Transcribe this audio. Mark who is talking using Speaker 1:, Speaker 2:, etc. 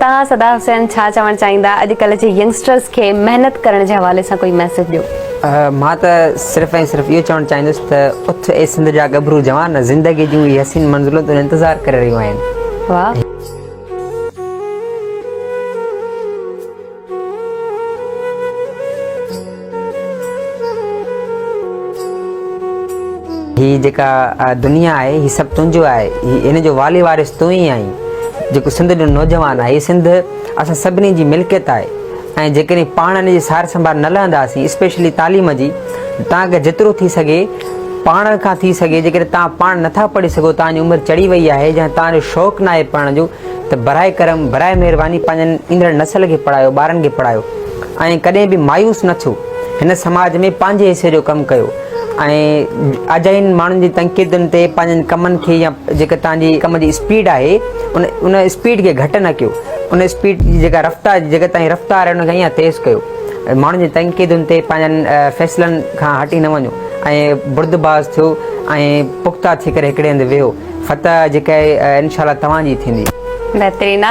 Speaker 1: तव्हां सदा हुसैन छा चवणु चाहींदा अॼुकल्ह जे यंगस्टर्स खे महिनत करण जे हवाले सां कोई मैसेज ॾियो?
Speaker 2: मां त सिर्फ़ु ऐं सिर्फ़ु इहो चवणु चाहींदुसि त उथ ए सिंध जा गभरू जवान ज़िंदगी जूं इहे हसीन मंज़िलूं तुंहिंजो इंतज़ारु करे रहियूं आहिनि।
Speaker 1: वाह।
Speaker 2: हीअ जेका दुनिया आहे हीअ सभु तुंहिंजो आहे, हिन जो वाली वारिस तूं ई आहीं। जेको सिंध जो नौजवान आहे, हीअ सिंध असां सभिनी जी मिल्कियत आहे ऐं जेकॾहिं पाण हिन जी सार संभाल न लहंदासीं, स्पेशली तालीम जी, तव्हांखे जेतिरो थी सघे पाण खां थी सघे, जेकॾहिं तव्हां पाण नथा पढ़ी सघो, तव्हांजी उमिरि चढ़ी वई आहे या तव्हांजो शौक़ु न आहे पढ़ण जो, त बराए करम बराए महिरबानी पंहिंजनि ईंदड़ नसल खे पढ़ायो, ॿारनि खे पढ़ायो ऐं कॾहिं बि मायूस न थियो। हिन समाज में पंहिंजे हिसे जो कमु कयो ऐं अजाइन माण्हुनि जी तनक़ीदुनि ते पंहिंजनि कमनि खे या जेका तव्हांजी कम जी स्पीड आहे उन स्पीड खे घटि न कयो, उन स्पीड जी जेका रफ़्तार जेका तव्हांजी रफ़्तार आहे उनखे ईअं तेज़ कयो। माण्हुनि जी तनक़ीदुनि ते पंहिंजनि फ़ैसिलनि खां हटी न वञो ऐं बुर्दबाज़ थियो ऐं पुख़्ता थी करे हिकिड़े हंधि वेहो। फतह जेका आहे इनशाला तव्हांजी थींदी।
Speaker 1: बहितरीन।